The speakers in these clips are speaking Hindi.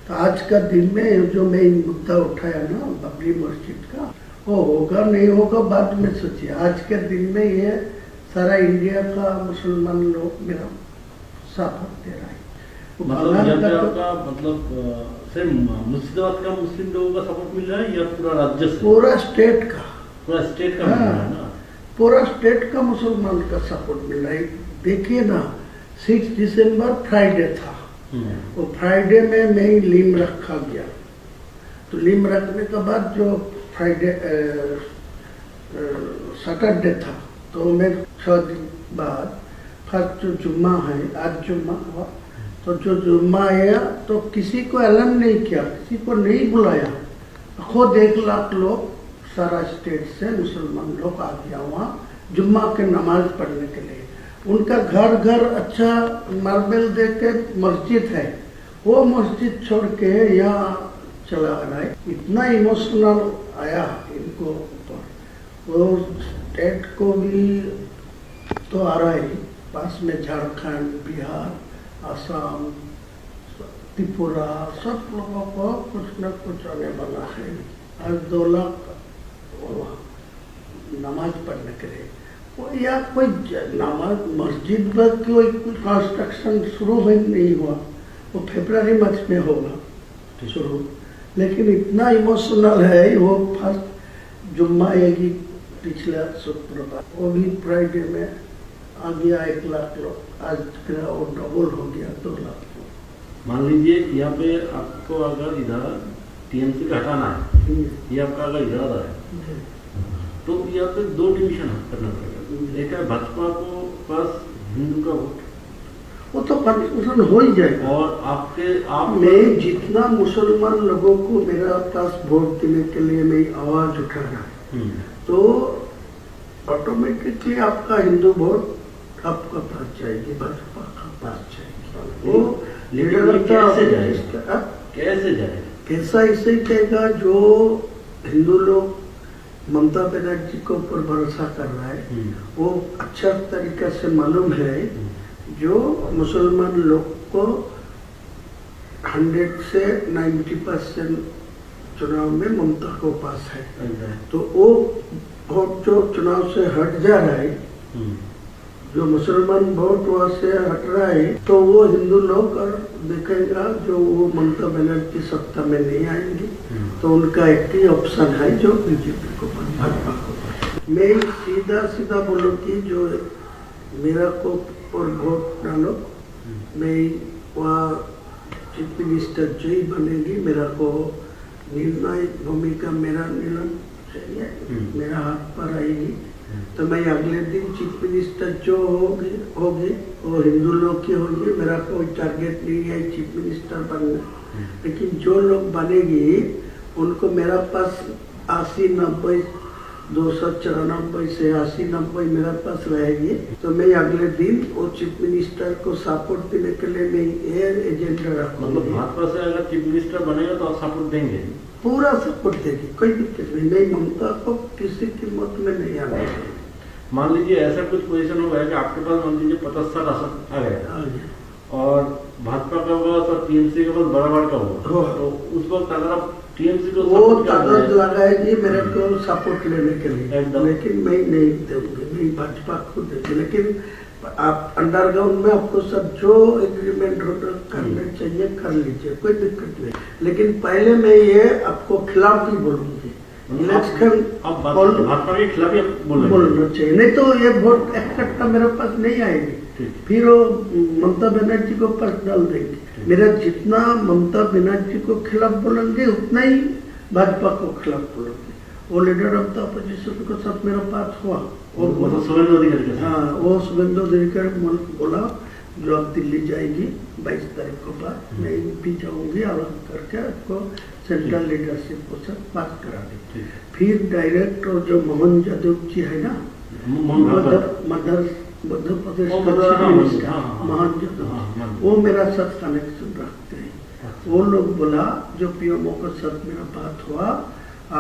तो आज का दिन में जो मैं मुद्दा उठाया ना बाबरी मस्जिद का, वो होगा नहीं होगा बाद में सोचिए। आज के दिन में ये सारा इंडिया का मुसलमान लोग मेरा साथ दे रहा है। मतलब सिर्फ मुर्शिदाबाद का मुस्लिम लोगों का सपोर्ट मिल रहा है या पूरा राज्य से? पूरा स्टेट का मिल रहा है ना? पूरा स्टेट का मुसलमान का सपोर्ट मिल रहा है। देखिए ना, 6 दिसंबर फ्राइडे था, वो फ्राइडे में मैं लीम रखा गया। तो लीम रखने के बाद जो फ्राइडे सैटरडे था, तो मैं 6 दिन बाद फर्स्ट जो जुम्मा है, आज जुम्मा हुआ, तो जो जुम्मा आया तो किसी को ऐलान नहीं किया, किसी को नहीं बुलाया। खुद 1 लाख लोग सारा स्टेट से मुसलमान लोग आ गया वहाँ जुम्मा के नमाज पढ़ने के लिए। उनका घर घर अच्छा मार्बल दे के मस्जिद है, वो मस्जिद छोड़ के यहाँ चला रहा है। इतना इमोशनल आया इनको ऊपर। वो स्टेट को भी तो आ रहा है, पास में झारखंड, बिहार, असम, त्रिपुरा, सब लोगों को कुछ न कुछ आने वाला है। आज 2 लाख नमाज पढ़ने के लिए, या कोई नमाज मस्जिद में कोई कंस्ट्रक्शन शुरू नहीं हुआ, वो फरवरी मार्च में होगा शुरू। लेकिन इतना इमोशनल है, वो फर्स्ट जुम्मा आएगी पिछला शुक्रवार, वो भी फ्राइडे में आ गया 1 लाख लोग। आज वो डबल हो गया 2 लाख। मान लीजिए यहाँ पे आपको अगर इधर टीएमसी का हटाना है, ये आपका अगर इरादा है, तो यहाँ पे 2 डिवीजन करना पड़ेगा। एक है भाजपा को पास हिंदू का वोट, वो तो कन्फ्यूजन हो ही जाएगा। और आप मैं जितना मुसलमान लोगों को मेरा पास वोट देने के लिए मैं आवाज उठा रहा है, तो ऑटोमेटिकली आपका हिंदू वोट आपका पास जाएगी, भाजपा का पास जाएगी। वो लीडर कैसे जाएगा? कैसा इसे कहेगा जो हिंदू लोग ममता बनर्जी को ऊपर भरोसा कर रहा है, वो अच्छा तरीका से मालूम है जो मुसलमान लोग को 100 से 90% चुनाव में ममता को पास है। तो वो वोट जो चुनाव से हट जा रहा है, जो मुसलमान वोट वहाँ से हट रहा है, तो वो हिंदू लोग और देखेगा जो वो ममता बनर्जी सत्ता में नहीं आएंगी, तो उनका एक ही ऑप्शन है जो बीजेपी को, भाजपा को। मैं सीधा बोलूँ कि जो मेरा को और वोट डालो, मैं वहाँ चीफ मिनिस्टर जो ही बनेगी, मेरा को निर्णायक भूमिका मेरा निर्णय चाहिए, मेरा हाथ पर आएगी। तो मैं अगले दिन चीफ मिनिस्टर जो होगी वो हिंदू लोग की होगी। मेरा कोई टारगेट नहीं है चीफ मिनिस्टर बनना, लेकिन जो लोग बनेगी उनको मेरा पास 80-90 294 से 80-90 मेरा पास रहेगी। तो मैं अगले दिन वो चीफ मिनिस्टर को सपोर्ट देने के लिए मैं ये एजेंडा रखूंगा। मतलब भाजपा से अगर चीफ मिनिस्टर बनेगा तो आप सपोर्ट देंगे? पूरा सपोर्ट देगी, कोई दिक्कत नहीं। नहीं, ममता को किसी कीमत में नहीं आना है। मान लीजिए ऐसा कुछ पोजीशन होगा कि आपके पास मान लीजिए 50-60 आसन आ गया और भाजपा का होगा तो टीएमसी के पास बराबर का होगा, तो उस वक्त अगर आप टीएमसी को वो ताकत लगाएगी मेरे को सपोर्ट लेने के लिए, लेकिन मैं नहीं दूंगी, मैं भाजपा को दूंगी। लेकिन आप अंडरग्राउंड में आपको सब जो एग्रीमेंट करने चाहिए कर लीजिए, कोई दिक्कत नहीं। लेकिन पहले मैं ये आपको खिलाफ ही बोलूंगी, इलेक्शन भाजपा के खिलाफ ही बोलना चाहिए, नहीं तो ये वोट इकट्ठा मेरे पास नहीं आएगी, फिर वो ममता बनर्जी को पास डाल देंगे। मेरा जितना ममता बनर्जी को खिलाफ बोलेंगे उतना ही भाजपा को खिलाफ बोलेंगे। वो लीडर ऑफ द अपोजिशन के साथ मेरा बात हुआ, वो शुभेंदु अधिकारी, हाँ, वो शुभेंदु अधिकारी बोला जो अब दिल्ली जाएगी 22 तारीख को बाद, मैं भी जाऊंगी, अलग करके आपको सेंट्रल लीडरशिप को साथ बात करा दी। फिर डायरेक्ट और जो मोहन यादव जी है ना, मध्य प्रदेश का मोहन यादव, वो मेरा साथ कनेक्शन रखते हैं। वो लोग बोला जो पीएमओ के साथ मेरा बात हुआ,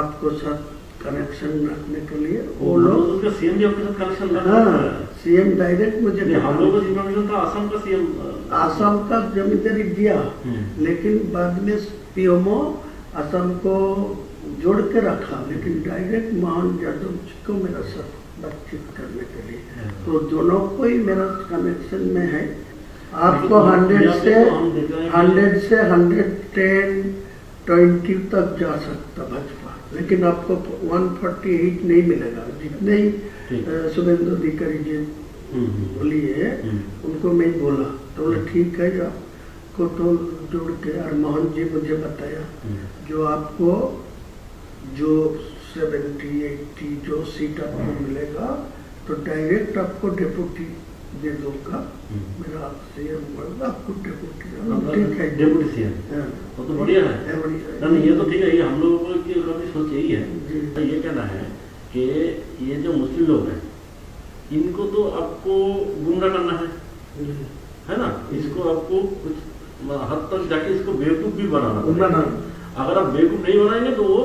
आपको साथ कनेक्शन रखने के लिए वो वो लोग, उसका सीएम भी आपके साथ कनेक्शन रखा हाँ सीएम डायरेक्ट मुझे नहीं, हम लोगों को इन्फॉर्मेशन था आसाम का सीएम। आसाम का जमींदारी दिया, लेकिन बाद में पीएमओ असम को जोड़ के रखा, लेकिन डायरेक्ट मोहन यादव जी को मेरा साथ बातचीत करने के लिए, तो दोनों को ही मेरा कनेक्शन में है। आपको 100 से 110, 20 तक जा सकता भाजपा, लेकिन आपको 148 नहीं मिलेगा। जितने ही शुभेंदु अधिकारी जी बोलिए उनको मैं बोला, तो बोले ठीक है, आपको तो जोड़ के, और मोहन जी मुझे बताया जो आपको जो 70-80 जो सीट आपको मिलेगा तो डायरेक्ट आपको डेप्यूटी दे दूंगा, मेरा सीएम बोला आपको डेप्यूटी, ठीक है डेप्यूटी सीएम, वो तो बढ़िया है। नहीं ये तो ठीक है, ये हम लोगों की सोच यही है। ये कहना है कि ये जो मुस्लिम लोग हैं इनको तो आपको गुमराह करना है ना, इसको आपको कुछ हद तक जाके इसको बेवकूफ भी बनाना पड़ेगा। अगर आप बेवकूफ नहीं बनाएंगे तो वो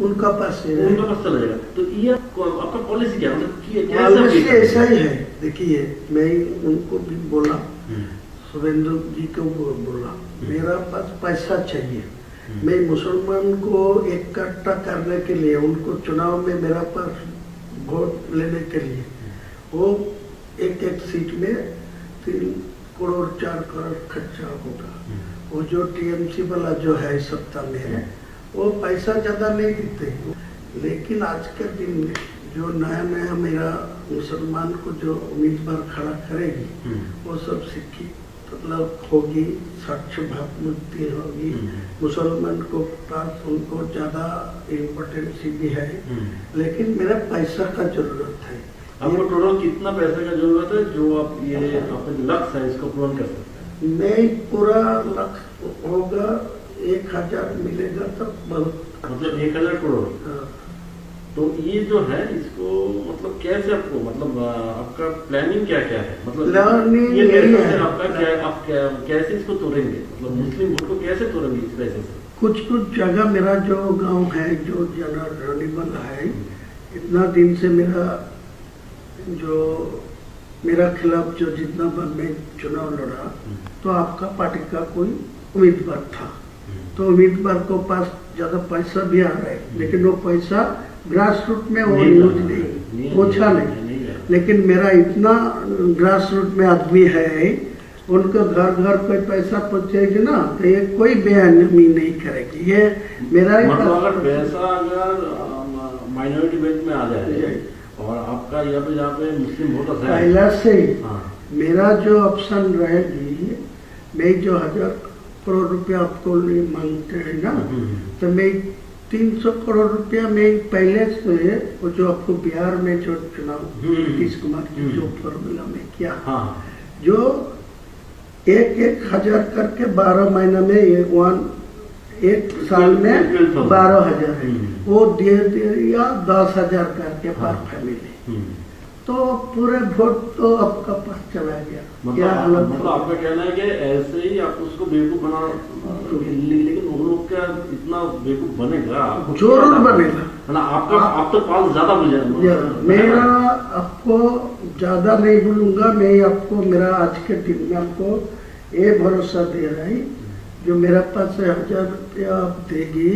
उनका पास चला जाएगा। तो ये आपका पॉलिसी क्या पॉलिसी ऐसा ही है। देखिए मैं उनको भी बोला, शुभेंदु जी को बोला, मेरा पास पैसा चाहिए, मैं मुसलमान को इकट्ठा करने के लिए, उनको चुनाव में मेरा पास वोट लेने के लिए, वो एक सीट में 3 करोड़ 4 करोड़ खर्चा होगा। वो जो टीएमसी वाला जो है सत्ता में है वो पैसा ज्यादा नहीं देते, लेकिन आज के दिन में जो नया मेरा मुसलमान को जो उम्मीदवार खड़ा करेगी वो सब शिक्षित मतलब होगी, स्वच्छ भावमुक्ति होगी, मुसलमान को पास उनको ज्यादा इम्पोर्टेंसी भी है, लेकिन मेरा पैसा का जरूरत है। आपको टोटल कितना पैसे का जरूरत है जो आप ये अपने लक्ष्य है इसको पूर्ण कर सकते हैं? नहीं पूरा लक्ष्य होगा 1000 मिलेगा तो बहुत, मतलब 1000 करोड़। तो ये जो है इसको मतलब कैसे आपको मतलब आपका प्लानिंग क्या क्या है, मतलब प्लानिंग ये यही पैसे है। से आपका क्या आप कैसे इसको तोड़ेंगे, मतलब मुस्लिम वोट को कैसे तोड़ेंगे इस पैसे से? कुछ जगह मेरा जो गांव है जो जना रनिबल है, इतना दिन से मेरा खिलाफ जो जितना बार मैं चुनाव लड़ा तो आपका पार्टी का कोई उम्मीदवार था, तो उम्मीदवार को पास ज्यादा पैसा भी आ रहा है, लेकिन वो पैसा ग्रास रूट में वो यूज नहीं पहुंचा नहीं, लेकिन मेरा इतना ग्रास रूट में आदमी है, उनको घर घर कोई पैसा पहुंचेगी ना तो ये कोई बेअहमी नहीं करेगी। ये मेरा मतलब अगर पैसा अगर माइनॉरिटी बेल्ट में आ जाए और आपका यहाँ पे मुस्लिम वोटर है पहला से ही मेरा जो ऑप्शन रहेगी, मैं जो 1000 करोड़ रुपया आपको मांगते हैं ना, तो मैं 300 करोड़ रुपया में पहले से वो जो आपको बिहार में जो चुनाव नीतीश कुमार जी जो फॉर्मूला में किया, जो 1,000 करके 12 महीना में एक साल में 12,000 है, वो दे दिया 10,000 करके पर फैमिली, तो पूरे वोट तो आपका पास चला गया। मतलब आपका कहना है कि ऐसे ही आप उसको बेवकूफ बना, लेकिन उन लोग क्या इतना बेवकूफ बनेगा? जरूर बनेगा ना, आपका आप तो पाल ज्यादा मिल जाएगा। मेरा आपको ज्यादा नहीं बोलूंगा, मैं आपको मेरा आज के दिन में आपको ये भरोसा दे रहा है, जो मेरा पास 1000 रुपया आप देगी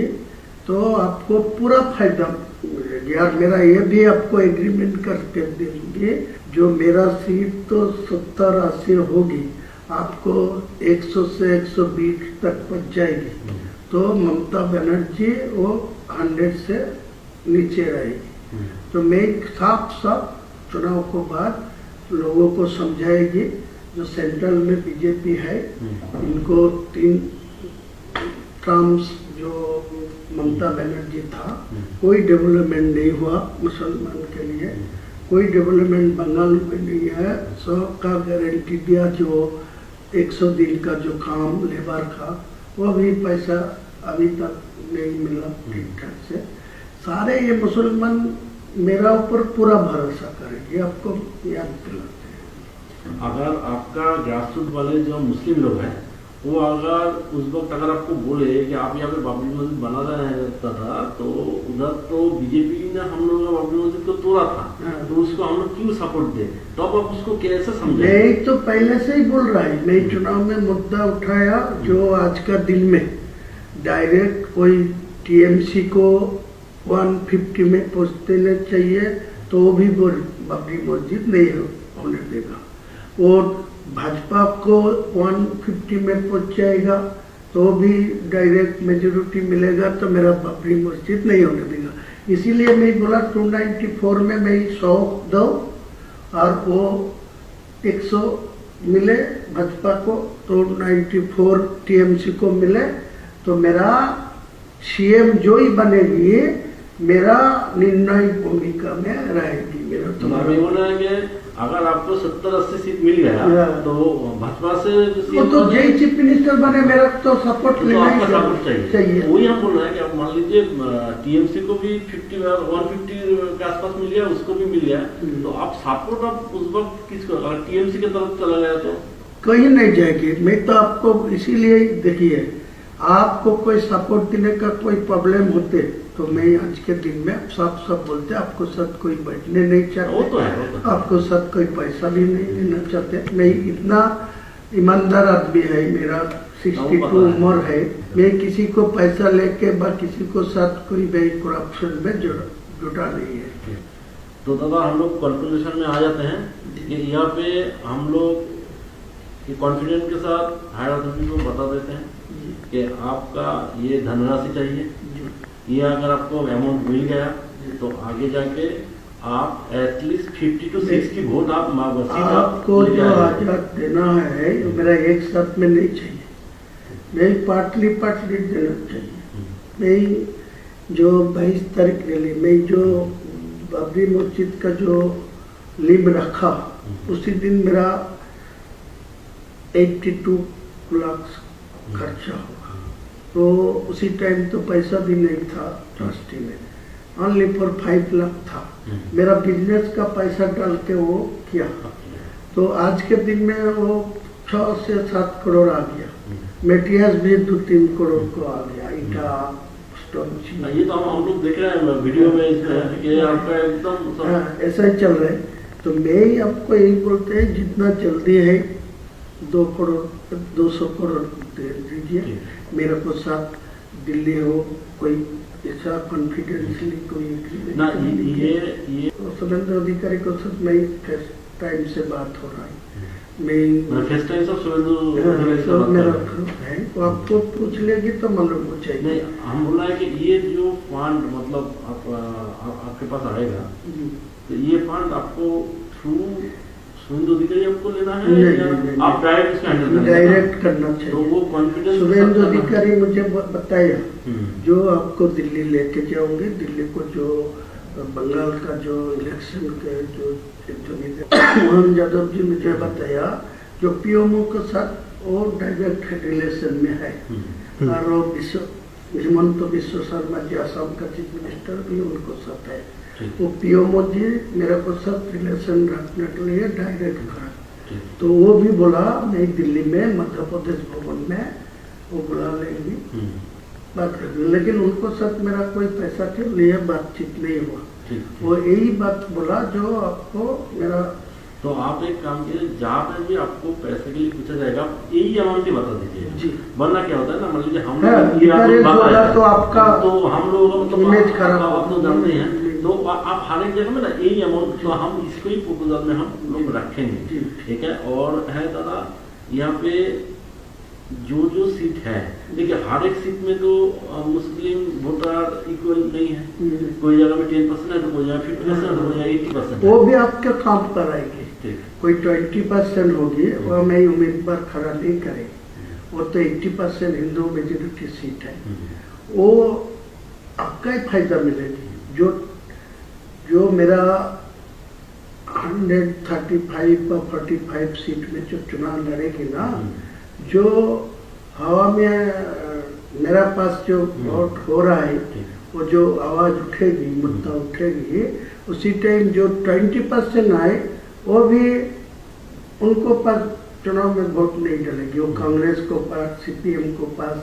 तो आपको पूरा फायदा मिलेगा। मेरा ये भी आपको एग्रीमेंट करके देंगे, जो मेरा सीट तो 70-80 होगी, आपको 100 से 120 तक पहुंच जाएगी, तो ममता बनर्जी वो 100 से नीचे रहेगी। तो मैं साफ चुनाव को बाद लोगों को समझाएगी, जो सेंट्रल में बीजेपी है इनको 3 टर्म्स जो ममता बनर्जी था, कोई डेवलपमेंट नहीं हुआ मुसलमान के लिए, कोई डेवलपमेंट बंगाल में नहीं है। 100 का गारंटी दिया, जो 100 दिन का जो काम लेबर का वो भी पैसा अभी तक नहीं मिला ठीक ठाक से। सारे ये मुसलमान मेरा ऊपर पूरा भरोसा करेंगे, आपको याद दिलाते हैं। अगर आपका ग्रासरूट वाले जो मुस्लिम लोग हैं वो अगर उस वक्त अगर आपको बोले कि आप यहाँ पे बाबरी मस्जिद बना रहे हैं था, तो उधर तो बीजेपी ने हम लोगों का बाबरी मस्जिद को तोड़ा था, तो उसको हम लोग क्यों सपोर्ट दे, तो अब आप उसको कैसे समझे? मैं तो पहले से ही बोल रहा है, मैं चुनाव में मुद्दा उठाया जो आज का दिन में डायरेक्ट कोई टीएमसी को 150 में पहुँच देना चाहिए, तो वो भी बाबरी मस्जिद नहीं होने देगा। और भाजपा को 150 में पहुंच जाएगा तो भी डायरेक्ट मेजोरिटी मिलेगा, तो मेरा बाबरी मस्जिद नहीं होने देगा। इसीलिए मैं बोला 294 में मैं 100 दो और वो 100 मिले भाजपा को, तो 94 टीएमसी को मिले, तो मेरा सीएम जो ही बनेगी मेरा निर्णायक भूमिका में रहेगी। मेरा तो बोला है कि अगर आपको 70-80 सीट मिल गया तो भाजपा से वो तो जय चीफ मिनिस्टर बने, मेरा तो सपोर्ट तो लेना आपका सपोर्ट चाहिए। वही हम बोल रहे हैं कि आप मान लीजिए टीएमसी को भी 150 के आसपास मिल गया, उसको भी मिल गया, तो आप सपोर्ट आप उस वक्त किसको, अगर टीएमसी की तरफ चला गया तो कहीं नहीं जाएगी। मैं तो आपको इसीलिए देखिए, आपको कोई सपोर्ट देने का कोई प्रॉब्लम होते तो मैं आज के दिन में सब बोलते आपको साथ कोई बैठने नहीं चाहते, वो तो है। आपको साथ कोई पैसा भी नहीं देना चाहते। मैं इतना ईमानदार आदमी है, मेरा 62 उम्र है, मैं किसी को पैसा लेके किसी को साथ कोई भी करप्शन में जुटा नहीं है। तो दादा हम लोग कंक्लूजन में आ जाते हैं कि यहाँ पे हम लोग कॉन्फिडेंस के साथ हायर अथॉरिटी को बता देते हैं कि आपका ये धनराशि चाहिए, ये अगर आपको अमाउंट मिल गया तो आगे जाके आप एटलीस्ट 50 to 60 वोट आप आपको जो आजाद देना है मेरा एक साथ में नहीं चाहिए, मैं पार्टली देना चाहिए। मैं जो 22 तारीख के लिए मैं जो बाबरी मस्जिद का जो लिम रखा उसी दिन मेरा 82 लाख खर्चा होगा, तो उसी टाइम तो पैसा भी नहीं था ट्रस्टी में, ओनली फॉर 5 लाख था। मेरा बिजनेस का पैसा डाल के वो किया, तो आज के दिन में वो 6 से 7 करोड़ आ गया। मेटेरियल्स भी 2-3 करोड़ को आ गया, ईटा स्टोन। ये तो हम लोग देख रहे हैं वीडियो में कि आपका एकदम ऐसा ही चल रहा है। तो मैं आपको यही बोलते हैं जितना जल्दी है 2 करोड़ 200 करोड़ दे दीजिए मेरे को, साथ दिल्ली हो कोई ऐसा कॉन्फिडेंशियली कोई ना ये सुरेंद्र अधिकारी को साथ मैं फर्स्ट टाइम से बात हो रहा है, मैं फर्स्ट टाइम सब सुरेंद्र मेरा है, तो आपको पूछ लेगी तो मालूम हो जाएगी। नहीं, हम बोल रहे हैं कि ये जो फंड मतलब आपके पास आएगा, तो ये फंड आपको थ्रू सुरेंद्र अधिकारी आपको लेना है या आप डायरेक्ट इसका हैंडल डायरेक्ट करना चाहिए? तो वो कॉन्फिडेंस सुरेंद्र अधिकारी मुझे बताया जो आपको दिल्ली लेके जाओगे, दिल्ली को जो बंगाल का जो इलेक्शन के जो मोहन यादव जी मुझे बताया जो पीएमओ के साथ वो डायरेक्ट रिलेशन में है, और हिमंत विश्व शर्मा जी असम का चीफ मिनिस्टर भी उनको साथ है, वो पीएमओ जी मेरे को साथ रिलेशन रखने के लिए डायरेक्ट करा, तो वो भी बोला मैं दिल्ली में मध्य प्रदेश भवन में वो बुला लेंगी बात करनी, लेकिन उनको साथ मेरा कोई पैसा के लिए बातचीत नहीं हुआ। वो यही बात बोला जो आपको मेरा। तो आप एक काम कीजिए, जहाँ पे भी आपको पैसे के लिए पूछा जाएगा यही अमाउंट ही बता दीजिए जी, वरना क्या होता है ना, मान लीजिए हम तो आपका तो हम लोगों का मतलब इमेज खराब आप लोग जानते हैं, तो आप हर एक जगह में ना यही अमाउंट, तो हम इसको ही प्रपोजल में हम लोग रखेंगे, ठीक है। और है दादा यहाँ पे जो सीट है, देखिए हर एक सीट में तो मुस्लिम वोटर इक्वल नहीं है, कोई जगह में 10% है तो कोई जगह 50% है तो कोई जगह 80%। वो भी आपके काम कराएंगे, कोई 20% होगी वो मैं उम्मीदवार खड़ा नहीं करेंगे, वो तो 80% हिंदू मेजोरिटी सीट है, वो आपका ही फायदा मिलेगी। जो मेरा 135 और 45 सीट में जो चुनाव लड़ेगी ना, जो हवा में मेरा पास जो वोट हो रहा है वो जो आवाज उठेगी, मुद्दा उठेगी, उसी टाइम जो 20% आए वो भी उनको पास चुनाव में वोट नहीं डालेगी, वो कांग्रेस को पास, सीपीएम को पास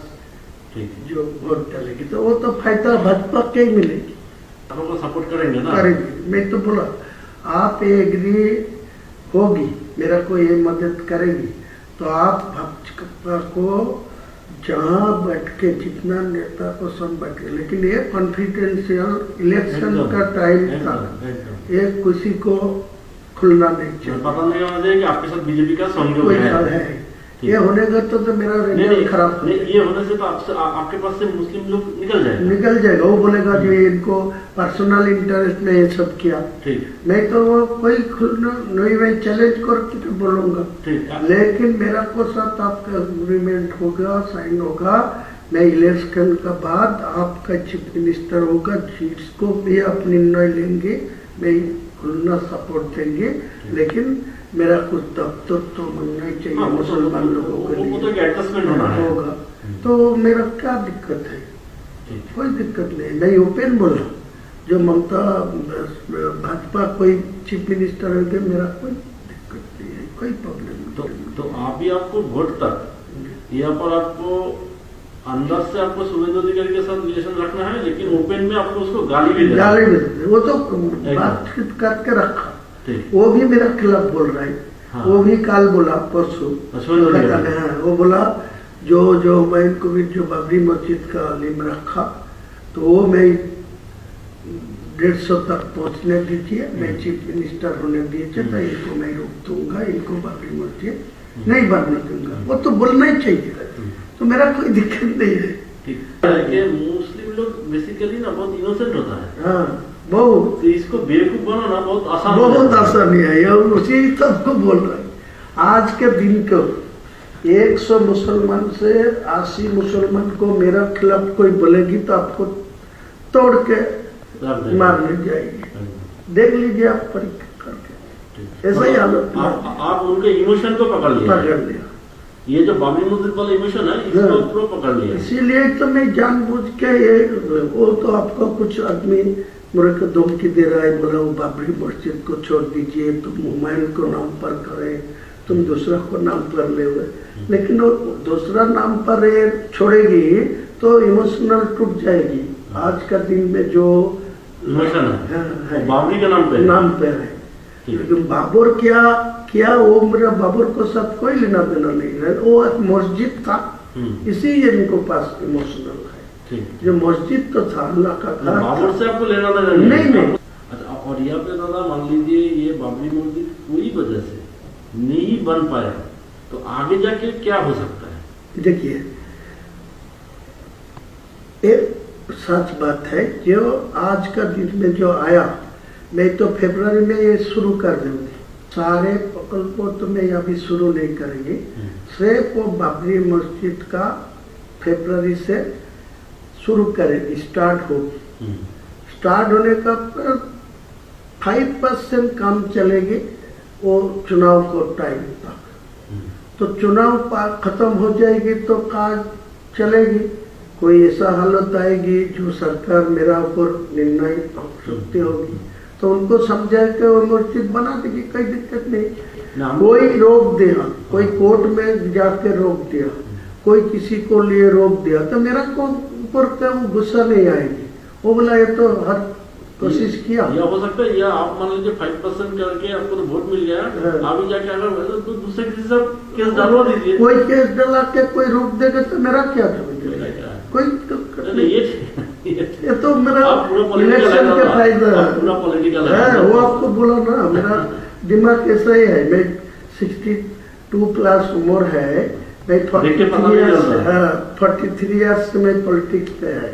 ठीक है, जो वोट डालेगी तो वो तो फायदा भाजपा के ही मिलेगी, आप लोग सपोर्ट करेंगे ना? करेगी। मैं तो बोला आप एग्री होगी, मेरा को ये मदद करेगी तो आप भाजपा को जहाँ बैठ के जितना नेता को सब बैठ के, लेकिन ये कॉन्फिडेंशियल इलेक्शन का टाइम था, ये किसी को खुलना नहीं चाहिए, पता नहीं होना चाहिए कि आपके साथ बीजेपी का सहयोग कोई है। हाल है। ये होने का तो मेरा रिजल्ट खराब हो नहीं, ये होने से तो आपके पास से मुस्लिम लोग निकल जाएगा। वो बोलेगा जो इनको पर्सनल इंटरेस्ट में ये सब किया, ठीक, नहीं तो वो कोई खुलना नहीं, मैं चैलेंज करके तो बोलूंगा, ठीक, लेकिन मेरा को साथ आपका एग्रीमेंट होगा, साइन होगा, मैं इलेक्शन का बाद आपका चीफ मिनिस्टर होगा, जिसको भी आप निर्णय लेंगे मैं खुलना सपोर्ट देंगे, लेकिन मेरा कुछ दफ्तर तो बनना ही चाहिए मुसलमान लोगों के लिए, तो एडजस्टमेंट होगा तो मेरा क्या दिक्कत है? कोई दिक्कत नहीं, मैं ओपन बोला, जो ममता भाजपा कोई चीफ मिनिस्टर होंगे मेरा कोई दिक्कत नहीं है, कोई प्रॉब्लम नहीं। तो आप ही आपको वोट तक यहाँ पर आपको अंदर से आपको शुभेंदु अधिकारी के साथ रिलेशन रखना है, लेकिन ओपन में आपको उसको गाली भी देना है। वो तो बातचीत करके रखा, वो भी मेरा खिलाफ बोल रहा है। हाँ। वो भी काल बोला परसों, वो बोला जो मैं इनको भी जो बाबरी मस्जिद का लिम रखा तो वो मैं 150 तक पहुंचने दीजिए, मैं चीफ मिनिस्टर होने दीजिए तो इनको मैं रोक दूंगा, इनको बाबरी मस्जिद नहीं बनने दूंगा। वो तो बोलना ही चाहिए, तो मेरा कोई दिक्कत नहीं है। मुस्लिम लोग बेसिकली ना बहुत इनोसेंट होता है। हाँ, बहुत, तो इसको बेवकूफ बनाना बहुत आसान, बहुत आसानी है। ये उसी सबको बोल रहा है। आज के दिन को 100 मुसलमान से 80 मुसलमान को मेरा खिलाफ कोई बोलेगी तो आपको तोड़ के मारने जाएगी, देख लीजिए आप परीक्षा करके, ऐसा ही हालत। आप उनके इमोशन को पकड़ लिया, ये जो बाबरी मस्जिद वाला इमोशन है इसको पूरा पकड़ लिया। इसीलिए तो मैं जानबूझ के ये, वो तो आपको कुछ आदमी मेरे को धमकी दे रहा है, बोला वो बाबरी मस्जिद को छोड़ दीजिए, तुम हुमायूं को नाम पर करे, तुम दूसरा को नाम पर ले हुए, लेकिन वो दूसरा नाम पर छोड़ेगी तो इमोशनल टूट जाएगी। आज का दिन में जो इमोशन है बाबरी के नाम पे है, लेकिन बाबर क्या वो मेरा बाबर को साथ कोई लेना देना नहीं है, वो एक मस्जिद था, इसी इनको पास इमोशनल है। जो मस्जिद तो था अल्लाह का घर, बाबर से आपको लेना देना नहीं। अच्छा, और यहाँ पे दादा मान लीजिए ये बाबरी मस्जिद कोई वजह से नहीं बन पाया तो आगे जाके क्या हो सकता है? देखिए, एक सच बात है, जो आज का दिन में जो आया, मैं तो फरवरी में ये शुरू कर दूंगी, सारे प्रकल्पों तो मैं अभी शुरू नहीं करेंगे, सिर्फ वो बाबरी मस्जिद का फरवरी से शुरू करेंगे, स्टार्ट होगी। स्टार्ट होने का 5% काम चलेगी वो चुनाव को टाइम तक, तो चुनाव खत्म हो जाएगी तो काज चलेगी। कोई ऐसा हालत आएगी जो सरकार मेरा ऊपर निर्णय हो सकती होगी तो उनको समझा के वो मस्जिद बना देगी, कोई दिक्कत नहीं। कोई रोक दिया, कोई कोर्ट में जाके रोक दिया, कोई किसी को लिए रोक दिया तो मेरा को ऊपर का वो गुस्सा नहीं आएगी, वो बोला ये तो हर कोशिश किया। या हो सकता है, या आप मान लीजिए 5% करके आपको तो वोट मिल गया, अभी जाके अगर तो दूसरे किसी से केस डालवा दीजिए, कोई केस डाला के कोई रोक देगा तो मेरा क्या कोई तो ये तो मेरा इलेक्शन के फायदा है, वो आपको बोला ना, मेरा दिमाग ऐसा ही है, मैं 62 प्लस उम्र है, मैं 43 ईयर्स से मैं पॉलिटिक्स पे है,